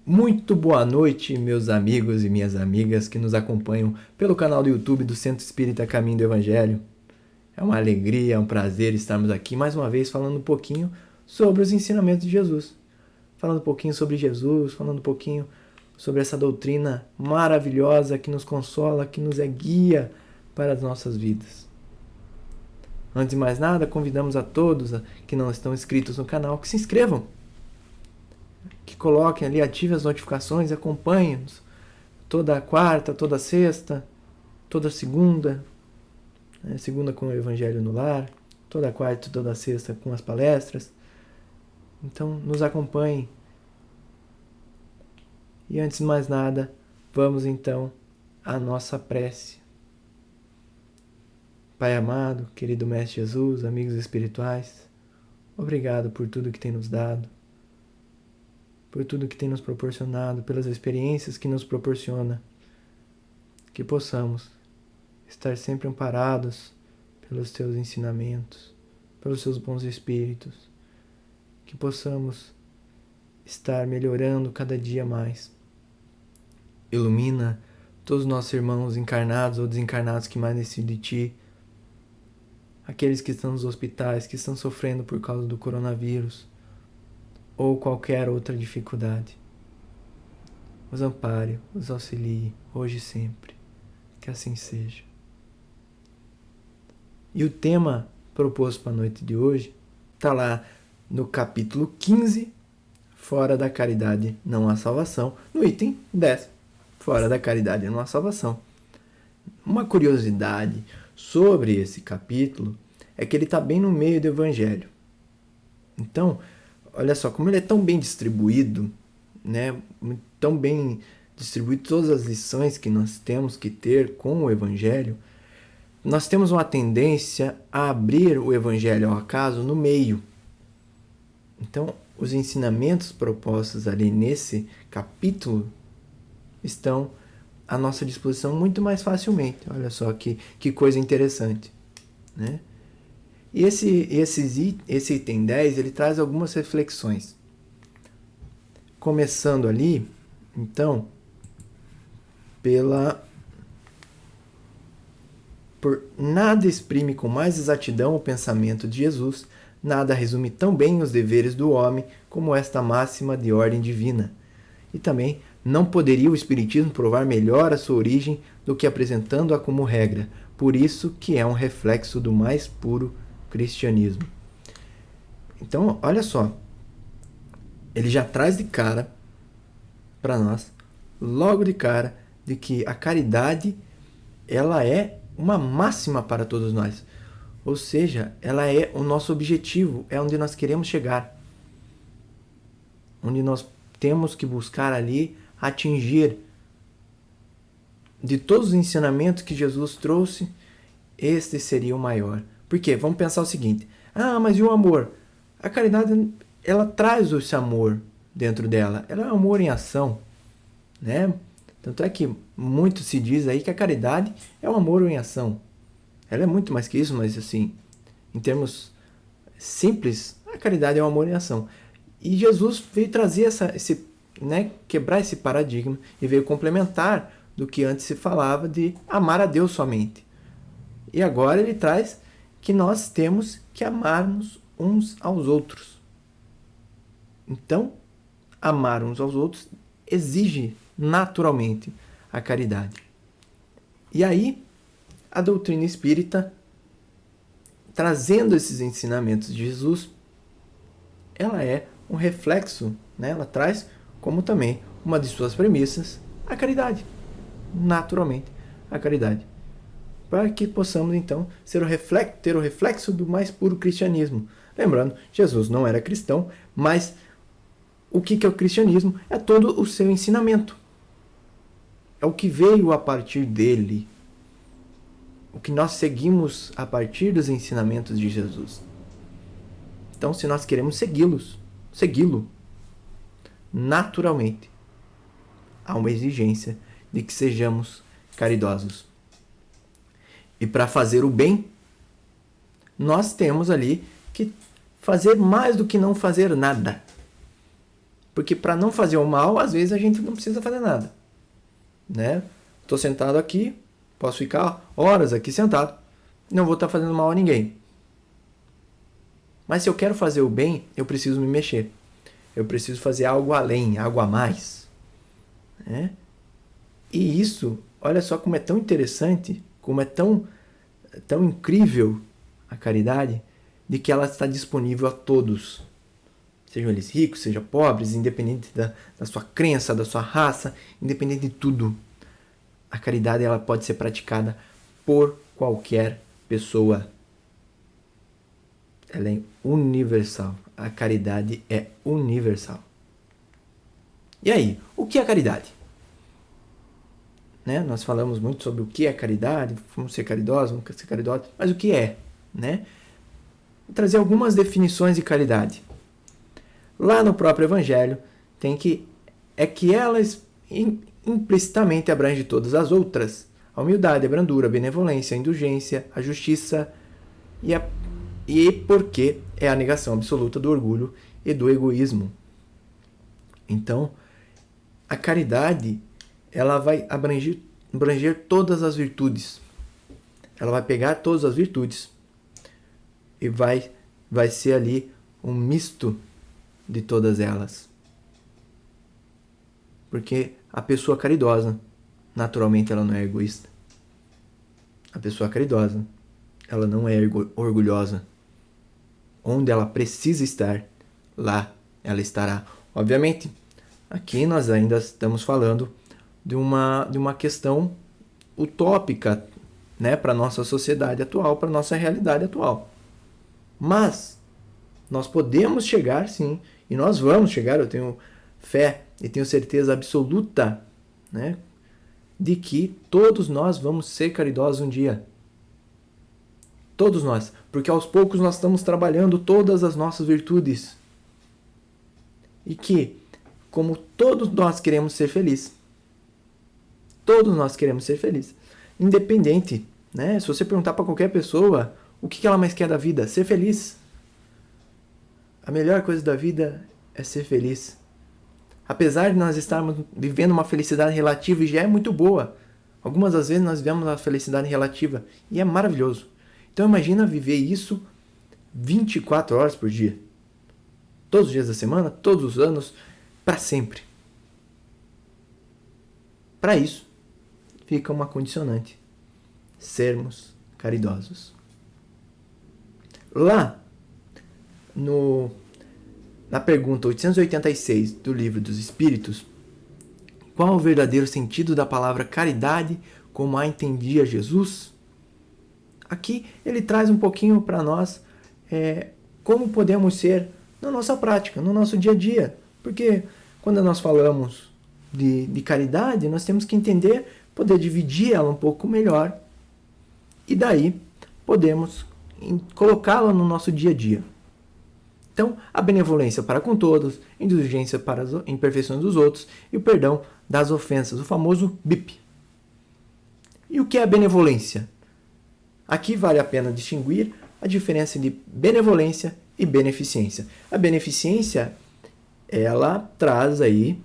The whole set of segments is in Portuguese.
Muito boa noite, meus amigos e minhas amigas que nos acompanham pelo canal do YouTube do Centro Espírita Caminho do Evangelho. É uma alegria, é um prazer estarmos aqui mais uma vez falando um pouquinho sobre os ensinamentos de Jesus. Falando um pouquinho sobre Jesus, falando um pouquinho sobre essa doutrina maravilhosa que nos consola, que nos é guia para as nossas vidas. Antes de mais nada, convidamos a todos que não estão inscritos no canal que se inscrevam, que coloquem ali, ativem as notificações e acompanhem-nos toda quarta, toda sexta, toda segunda, segunda com o Evangelho no Lar, toda quarta e toda sexta com as palestras. Então, nos acompanhem. E antes de mais nada, vamos então à nossa prece. Pai amado, querido Mestre Jesus, amigos espirituais, obrigado por tudo que tem nos dado, por tudo que tem nos proporcionado, pelas experiências que nos proporciona, que possamos estar sempre amparados pelos teus ensinamentos, pelos teus bons espíritos, que possamos estar melhorando cada dia mais. Ilumina todos os nossos irmãos encarnados ou desencarnados que mais necessitam de Ti, aqueles que estão nos hospitais, que estão sofrendo por causa do coronavírus, ou qualquer outra dificuldade. Os ampare, os auxilie, hoje e sempre. Que assim seja. E o tema proposto para a noite de hoje está lá no capítulo 15, Fora da Caridade não há salvação, no item 10, Fora da Caridade não há salvação. Uma curiosidade sobre esse capítulo é que ele está bem no meio do Evangelho. Então, olha só, como ele é tão bem distribuído, né? Tão bem distribuído todas as lições que nós temos que ter com o Evangelho, nós temos uma tendência a abrir o Evangelho ao acaso no meio. Então, os ensinamentos propostos ali nesse capítulo estão à nossa disposição muito mais facilmente. Olha só que coisa interessante, né? E esse item 10, ele traz algumas reflexões. Começando ali, então, por nada exprime com mais exatidão o pensamento de Jesus, nada resume tão bem os deveres do homem como esta máxima de ordem divina. E também não poderia o Espiritismo provar melhor a sua origem do que apresentando-a como regra, por isso que é um reflexo do mais puro cristianismo. Então, olha só, ele já traz de cara para nós, logo de cara, de que a caridade ela é uma máxima para todos nós. Ou seja, ela é o nosso objetivo, é onde nós queremos chegar. Onde nós temos que buscar ali atingir. De todos os ensinamentos que Jesus trouxe, este seria o maior. Por quê? Vamos pensar o seguinte. Mas e o amor? A caridade, ela traz esse amor dentro dela. Ela é amor em ação, né? Tanto é que muito se diz aí que a caridade é um amor em ação. Ela é muito mais que isso, mas assim, em termos simples, a caridade é um amor em ação. E Jesus veio trazer quebrar esse paradigma e veio complementar do que antes se falava de amar a Deus somente. E agora ele traz que nós temos que amar-nos uns aos outros. Então, amar uns aos outros exige naturalmente a caridade. E aí, a doutrina espírita, trazendo esses ensinamentos de Jesus, ela é um reflexo, né? Ela traz como também uma de suas premissas a caridade, naturalmente a caridade, para que possamos então ter o reflexo do mais puro cristianismo. Lembrando, Jesus não era cristão, mas o que é o cristianismo? É todo o seu ensinamento. É o que veio a partir dele. O que nós seguimos a partir dos ensinamentos de Jesus. Então, se nós queremos segui-lo, naturalmente, há uma exigência de que sejamos caridosos. E para fazer o bem, nós temos ali que fazer mais do que não fazer nada. Porque para não fazer o mal, às vezes a gente não precisa fazer nada, né? Tô sentado aqui, posso ficar horas aqui sentado, não vou estar fazendo mal a ninguém. Mas se eu quero fazer o bem, eu preciso me mexer. Eu preciso fazer algo além, algo a mais, né? E isso, olha só como é tão interessante, como é tão incrível a caridade, de que ela está disponível a todos. Sejam eles ricos, sejam pobres, independente da sua crença, da sua raça, independente de tudo. A caridade ela pode ser praticada por qualquer pessoa. Ela é universal. A caridade é universal. E aí, o que é caridade? Né? Nós falamos muito sobre o que é caridade, vamos ser caridosos, vamos ser caridosos, mas o que é? Né? Vou trazer algumas definições de caridade. Lá no próprio Evangelho, que ela implicitamente abrange todas as outras. A humildade, a brandura, a benevolência, a indulgência, a justiça e porque é a negação absoluta do orgulho e do egoísmo. Então, a caridade ela vai abranger todas as virtudes. Ela vai pegar todas as virtudes e vai ser ali um misto de todas elas. Porque a pessoa caridosa, naturalmente, ela não é egoísta. A pessoa caridosa, ela não é orgulhosa. Onde ela precisa estar, lá ela estará. Obviamente, aqui nós ainda estamos falando de uma questão utópica, né, para a nossa sociedade atual, para a nossa realidade atual. Mas nós podemos chegar, sim, e nós vamos chegar, eu tenho fé e tenho certeza absoluta, né, de que todos nós vamos ser caridosos um dia. Todos nós, porque aos poucos nós estamos trabalhando todas as nossas virtudes. E que, como todos nós queremos ser felizes, todos nós queremos ser felizes, independente, né? Se você perguntar para qualquer pessoa o que ela mais quer da vida, ser feliz. A melhor coisa da vida é ser feliz. Apesar de nós estarmos vivendo uma felicidade relativa e já é muito boa, algumas das vezes nós vivemos a felicidade relativa e é maravilhoso. Então imagina viver isso 24 horas por dia. Todos os dias da semana, todos os anos, para sempre. Para isso, fica uma condicionante. Sermos caridosos. Lá, na pergunta 886 do Livro dos Espíritos, qual o verdadeiro sentido da palavra caridade como a entendia Jesus? Aqui ele traz um pouquinho para nós como podemos ser na nossa prática, no nosso dia a dia. Porque quando nós falamos de caridade, nós temos que entender, poder dividir ela um pouco melhor. E daí podemos colocá-la no nosso dia a dia. Então, a benevolência para com todos, indulgência para as imperfeições dos outros e o perdão das ofensas, o famoso BIP. E o que é a benevolência? Aqui vale a pena distinguir a diferença de benevolência e beneficência. A beneficência, ela traz aí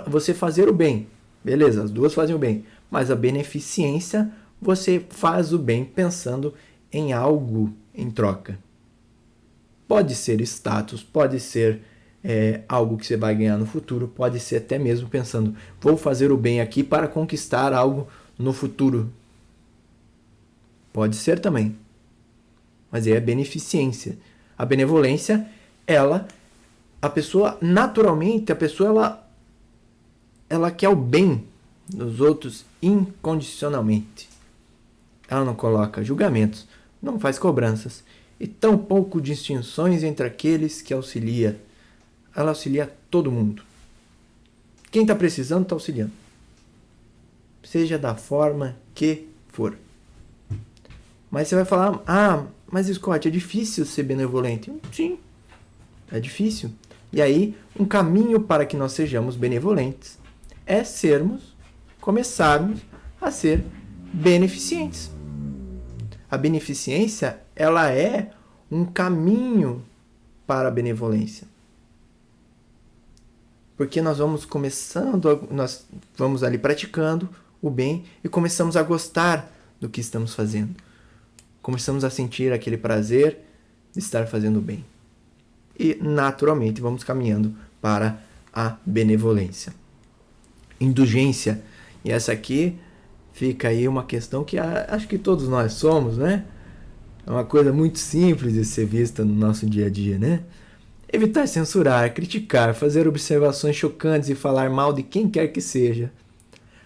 você fazer o bem. Beleza, as duas fazem o bem. Mas a beneficência, você faz o bem pensando em algo em troca. Pode ser status, pode ser algo que você vai ganhar no futuro, pode ser até mesmo pensando, vou fazer o bem aqui para conquistar algo no futuro. Pode ser também. Mas é a beneficência. A benevolência, a pessoa, naturalmente, ela quer o bem dos outros incondicionalmente. Ela não coloca julgamentos, não faz cobranças e tampouco distinções entre aqueles que auxilia. Ela auxilia todo mundo. Quem está precisando está auxiliando. Seja da forma que for. Mas você vai falar, mas Scott, é difícil ser benevolente. Sim, é difícil. E aí, um caminho para que nós sejamos benevolentes é começarmos a ser beneficentes. A beneficência, ela é um caminho para a benevolência. Porque nós nós vamos ali praticando o bem e começamos a gostar do que estamos fazendo. Começamos a sentir aquele prazer de estar fazendo o bem. E, naturalmente, vamos caminhando para a benevolência. Indulgência. E essa aqui fica aí uma questão que acho que todos nós somos, né? É uma coisa muito simples de ser vista no nosso dia a dia, né? Evitar censurar, criticar, fazer observações chocantes e falar mal de quem quer que seja.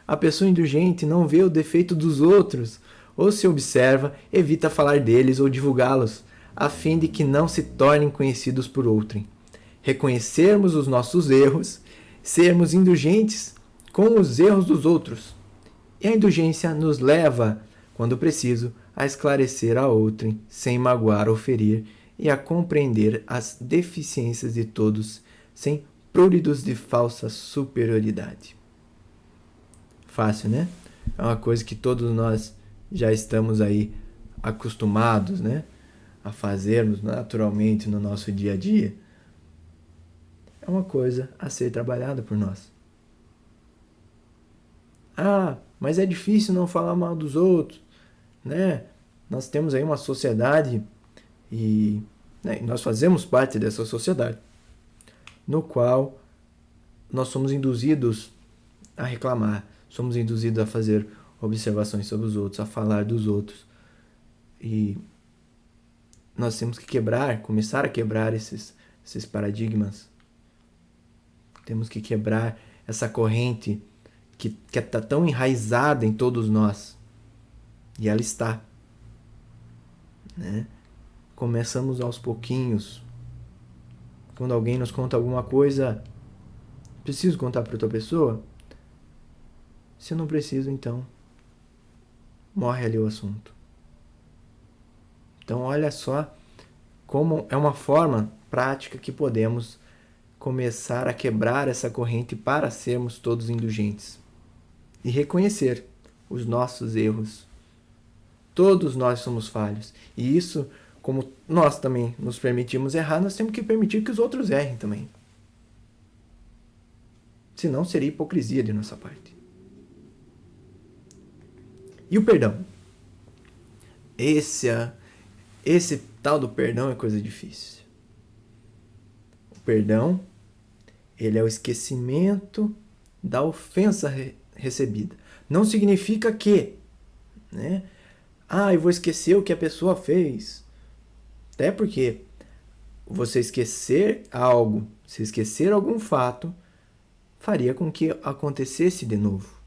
A pessoa indulgente não vê o defeito dos outros, ou se observa, evita falar deles ou divulgá-los, a fim de que não se tornem conhecidos por outrem. Reconhecermos os nossos erros, sermos indulgentes com os erros dos outros. E a indulgência nos leva, quando preciso, a esclarecer a outrem, sem magoar ou ferir, e a compreender as deficiências de todos, sem pruridos de falsa superioridade. Fácil, né? É uma coisa que todos nós já estamos aí acostumados, né? A fazermos naturalmente no nosso dia a dia. É uma coisa a ser trabalhada por nós. Ah, mas é difícil não falar mal dos outros, né? Nós temos aí uma sociedade e nós fazemos parte dessa sociedade, no qual nós somos induzidos a reclamar, somos induzidos a fazer observações sobre os outros, a falar dos outros. E nós temos que começar a quebrar esses paradigmas. Temos que quebrar essa corrente que está tão enraizada em todos nós. E ela está. Né? Começamos aos pouquinhos. Quando alguém nos conta alguma coisa, preciso contar para outra pessoa? Se eu não preciso, então, morre ali o assunto. Então, olha só como é uma forma prática que podemos começar a quebrar essa corrente para sermos todos indulgentes. E reconhecer os nossos erros. Todos nós somos falhos. E isso, como nós também nos permitimos errar, nós temos que permitir que os outros errem também. Senão seria hipocrisia de nossa parte. E o perdão? Esse tal do perdão é coisa difícil. O perdão, ele é o esquecimento da ofensa recebida. Não significa que, né? Eu vou esquecer o que a pessoa fez. Até porque você esquecer algo, se esquecer algum fato, faria com que acontecesse de novo.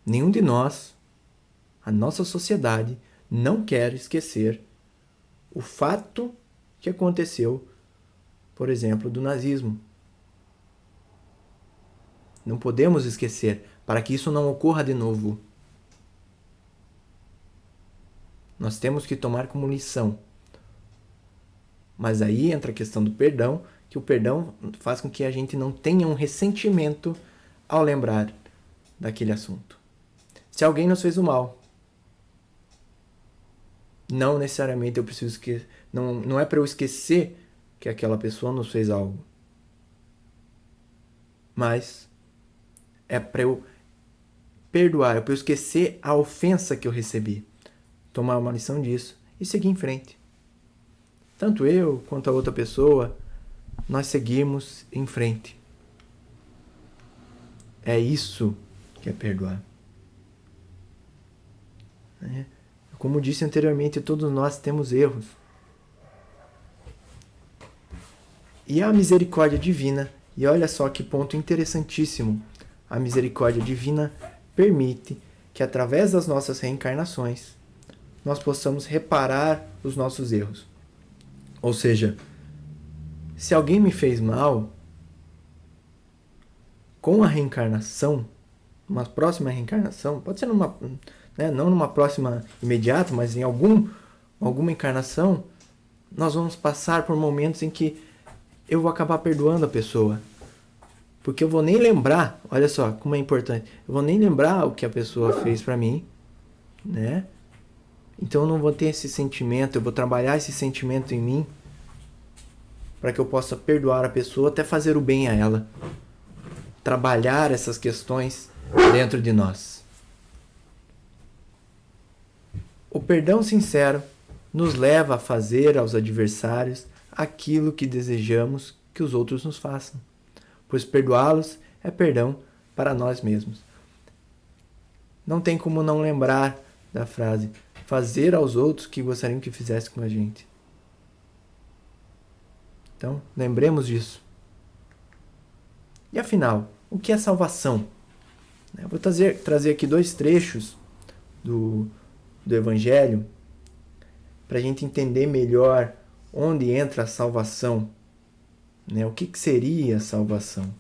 Nenhum de nós, a nossa sociedade, não quer esquecer o fato que aconteceu, por exemplo, do nazismo. Não podemos esquecer, para que isso não ocorra de novo. Nós temos que tomar como lição. Mas aí entra a questão do perdão, que o perdão faz com que a gente não tenha um ressentimento ao lembrar daquele assunto. Se alguém nos fez o mal, não necessariamente eu preciso esquecer. Não é para eu esquecer que aquela pessoa nos fez algo. Mas é para eu perdoar, é para eu esquecer a ofensa que eu recebi. Tomar uma lição disso e seguir em frente. Tanto eu quanto a outra pessoa, nós seguimos em frente. É isso que é perdoar. Como disse anteriormente, todos nós temos erros. E a misericórdia divina, e olha só que ponto interessantíssimo, a misericórdia divina permite que através das nossas reencarnações nós possamos reparar os nossos erros. Ou seja, se alguém me fez mal, com a reencarnação, uma próxima reencarnação, pode ser não numa próxima imediata, mas em alguma encarnação, nós vamos passar por momentos em que eu vou acabar perdoando a pessoa. Porque eu vou nem lembrar, olha só como é importante, eu vou nem lembrar o que a pessoa fez para mim, né? Então eu não vou ter esse sentimento, eu vou trabalhar esse sentimento em mim para que eu possa perdoar a pessoa, até fazer o bem a ela. trabalhar essas questões dentro de nós. O perdão sincero nos leva a fazer aos adversários aquilo que desejamos que os outros nos façam, pois perdoá-los é perdão para nós mesmos. Não tem como não lembrar da frase: fazer aos outros o que gostariam que fizessem com a gente. Então, lembremos disso. E afinal, o que é salvação? Eu vou trazer aqui 2 trechos do Evangelho para a gente entender melhor onde entra a salvação. O que seria a salvação?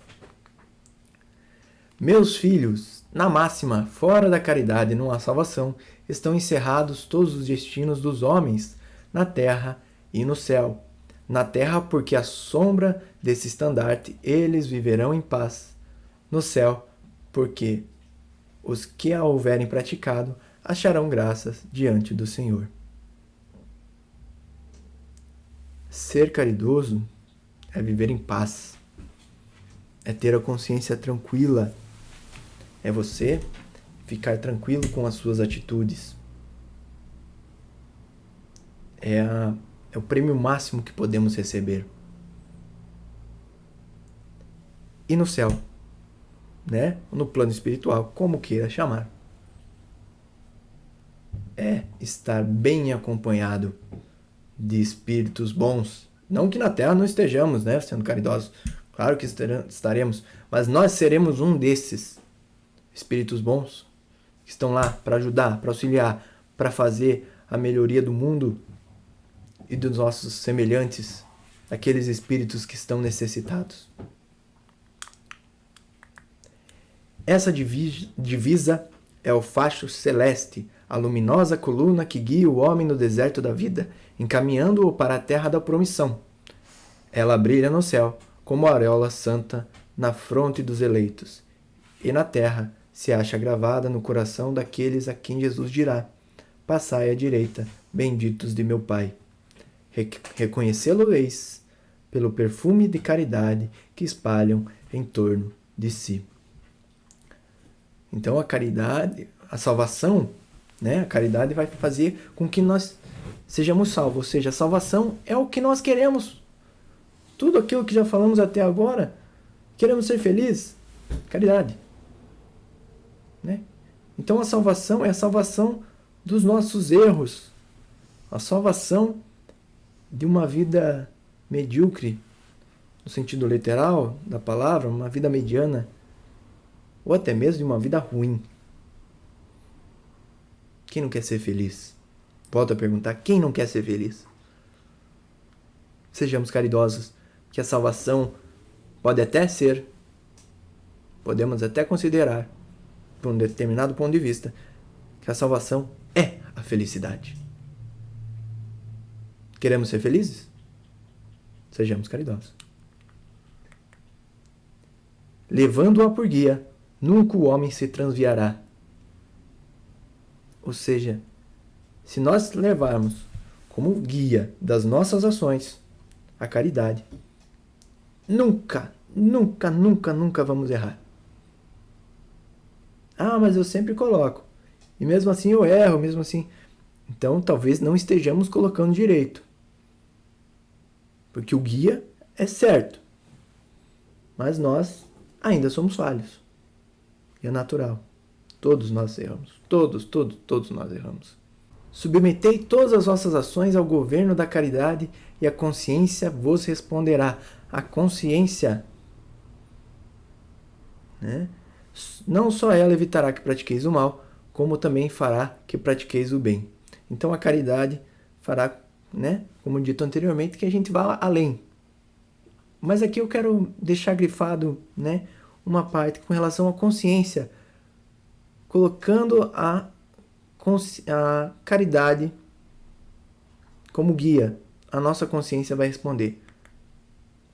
Meus filhos, na máxima, fora da caridade não há salvação, estão encerrados todos os destinos dos homens na terra e no céu. Na terra, porque à sombra desse estandarte eles viverão em paz. No céu, porque os que a houverem praticado acharão graças diante do Senhor. Ser caridoso é viver em paz, é ter a consciência tranquila, é você ficar tranquilo com as suas atitudes. É o prêmio máximo que podemos receber. E no céu, no plano espiritual, como queira chamar, é estar bem acompanhado de espíritos bons. Não que na Terra não estejamos, sendo caridosos. Claro que estaremos, mas nós seremos um desses espíritos bons que estão lá para ajudar, para auxiliar, para fazer a melhoria do mundo e dos nossos semelhantes, aqueles espíritos que estão necessitados. Essa divisa é o facho celeste, a luminosa coluna que guia o homem no deserto da vida, encaminhando-o para a terra da promissão. Ela brilha no céu, como a auréola santa na fronte dos eleitos, e na terra se acha gravada no coração daqueles a quem Jesus dirá: passai à direita, benditos de meu Pai. Reconhecê-lo-eis pelo perfume de caridade que espalham em torno de si. Então a caridade, a salvação, a caridade vai fazer com que nós sejamos salvos. Ou seja, a salvação é o que nós queremos. Tudo aquilo que já falamos até agora, queremos ser felizes, caridade. Então a salvação é a salvação dos nossos erros. A salvação de uma vida medíocre, no sentido literal da palavra, uma vida mediana, ou até mesmo de uma vida ruim. Quem não quer ser feliz? Volto a perguntar, quem não quer ser feliz? Sejamos caridosos, que a salvação pode até ser, podemos até considerar, por um determinado ponto de vista, que a salvação é a felicidade. Queremos ser felizes? Sejamos caridosos. Levando-a por guia, nunca o homem se transviará. Ou seja, se nós levarmos como guia das nossas ações a caridade, nunca vamos errar. Mas eu sempre coloco. E mesmo assim eu erro, mesmo assim. Então talvez não estejamos colocando direito. Porque o guia é certo. Mas nós ainda somos falhos. E é natural. Todos nós erramos. Todos nós erramos. Submetei todas as vossas ações ao governo da caridade e a consciência vos responderá. A consciência, não só ela evitará que pratiqueis o mal, como também fará que pratiqueis o bem. Então a caridade fará, como dito anteriormente, que a gente vá além. Mas aqui eu quero deixar grifado, uma parte com relação à consciência, colocando a caridade como guia. A nossa consciência vai responder.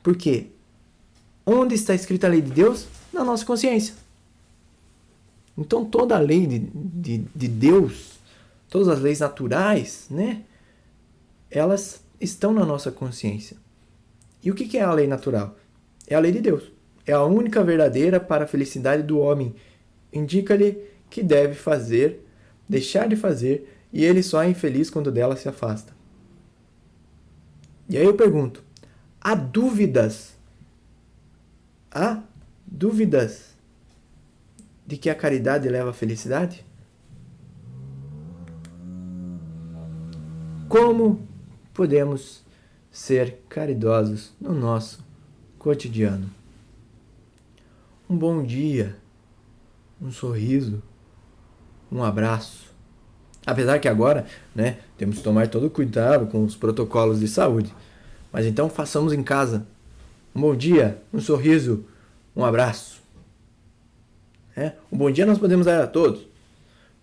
Por quê? Onde está escrita a lei de Deus? Na nossa consciência. Então toda a lei de Deus, todas as leis naturais, elas estão na nossa consciência. E o que é a lei natural? É a lei de Deus. é a única verdadeira para a felicidade do homem. Indica-lhe que deve fazer, deixar de fazer, e ele só é infeliz quando dela se afasta. E aí eu pergunto, há dúvidas? Há dúvidas de que a caridade leva à felicidade? Como podemos ser caridosos no nosso cotidiano? Um bom dia, um sorriso, um abraço. Apesar que agora, temos que tomar todo cuidado com os protocolos de saúde. Mas então façamos em casa. Um bom dia, um sorriso, um abraço. Um bom dia nós podemos dar a todos,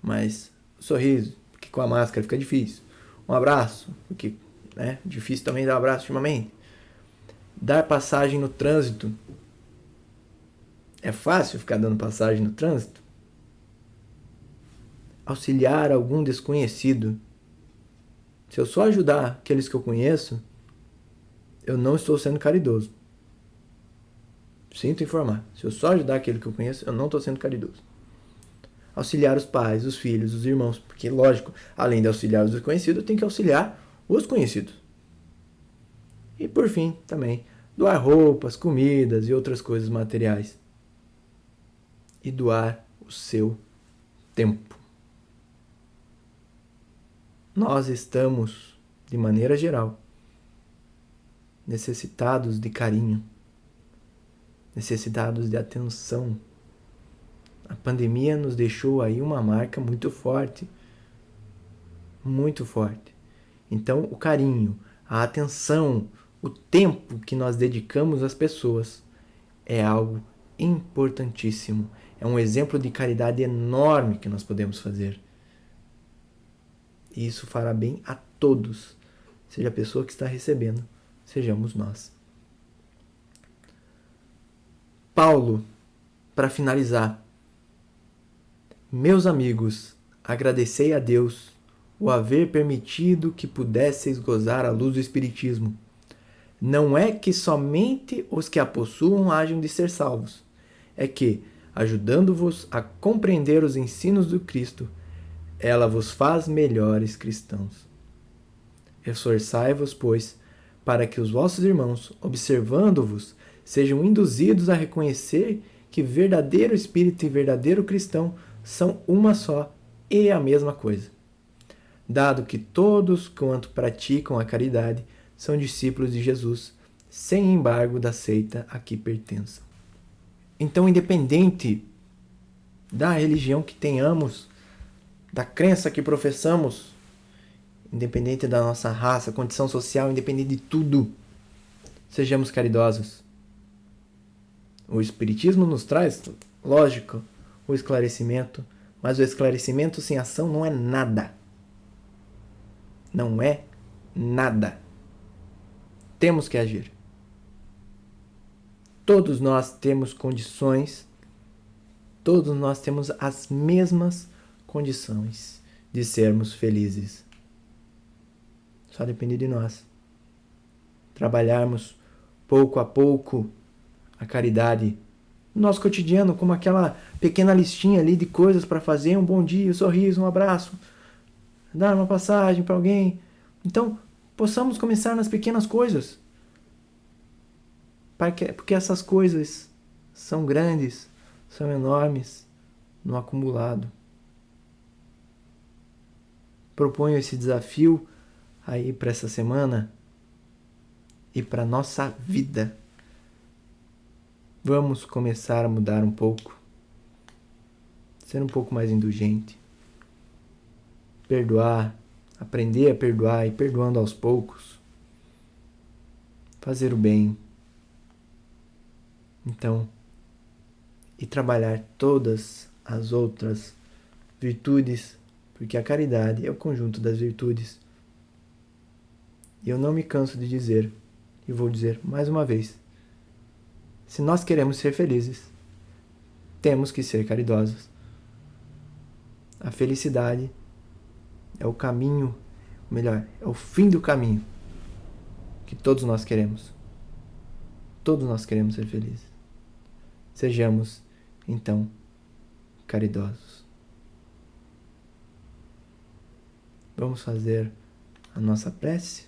mas o sorriso, porque com a máscara fica difícil. Um abraço, porque difícil também dar um abraço ultimamente. Dar passagem no trânsito. É fácil ficar dando passagem no trânsito? Auxiliar algum desconhecido. Se eu só ajudar aqueles que eu conheço, eu não estou sendo caridoso. Sinto informar. Se eu só ajudar aquele que eu conheço, eu não estou sendo caridoso. Auxiliar os pais, os filhos, os irmãos. Porque, lógico, além de auxiliar os desconhecidos, eu tenho que auxiliar os conhecidos. E, por fim, também, doar roupas, comidas e outras coisas materiais. E doar o seu tempo. Nós estamos, de maneira geral, necessitados de carinho, necessitados de atenção. A pandemia nos deixou aí uma marca muito forte. Muito forte. Então, o carinho, a atenção, o tempo que nós dedicamos às pessoas é algo importantíssimo. É um exemplo de caridade enorme que nós podemos fazer. E isso fará bem a todos, seja a pessoa que está recebendo, sejamos nós. Paulo, para finalizar. Meus amigos, agradecei a Deus o haver permitido que pudesseis gozar a luz do Espiritismo. Não é que somente os que a possuam hajam de ser salvos, é que, ajudando-vos a compreender os ensinos do Cristo, ela vos faz melhores cristãos. Esforçai-vos, pois, para que os vossos irmãos, observando-vos, sejam induzidos a reconhecer que verdadeiro espírito e verdadeiro cristão são uma só e a mesma coisa. Dado que todos quanto praticam a caridade são discípulos de Jesus, sem embargo da seita a que pertençam. Então, independente da religião que tenhamos, da crença que professamos, independente da nossa raça, condição social, independente de tudo, sejamos caridosos. O Espiritismo nos traz, lógico, o esclarecimento, mas o esclarecimento sem ação não é nada. Não é nada. Temos que agir. Todos nós temos condições, todos nós temos as mesmas condições de sermos felizes. Só depende de nós. Trabalharmos pouco a pouco a caridade no nosso cotidiano, como aquela pequena listinha ali de coisas para fazer, um bom dia, um sorriso, um abraço, dar uma passagem para alguém. Então, possamos começar nas pequenas coisas. Porque essas coisas são grandes, são enormes no acumulado. Proponho esse desafio aí para essa semana e para nossa vida. Vamos começar a mudar um pouco, ser um pouco mais indulgente, perdoar, aprender a perdoar e perdoando aos poucos, fazer o bem. Então, e trabalhar todas as outras virtudes, porque a caridade é o conjunto das virtudes. E eu não me canso de dizer, e vou dizer mais uma vez, se nós queremos ser felizes, temos que ser caridosos. A felicidade é o caminho, melhor, é o fim do caminho que todos nós queremos. Todos nós queremos ser felizes. Sejamos, então, caridosos. Vamos fazer a nossa prece?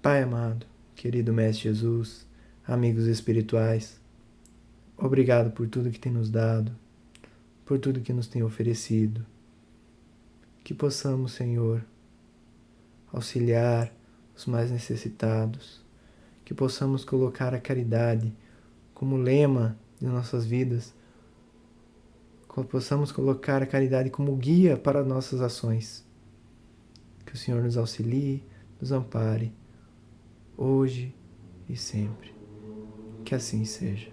Pai amado, querido Mestre Jesus, amigos espirituais, obrigado por tudo que tem nos dado, por tudo que nos tem oferecido. Que possamos, Senhor, auxiliar os mais necessitados, que possamos colocar a caridade como lema de nossas vidas, que possamos colocar a caridade como guia para nossas ações. Que o Senhor nos auxilie, nos ampare, hoje e sempre. Que assim seja.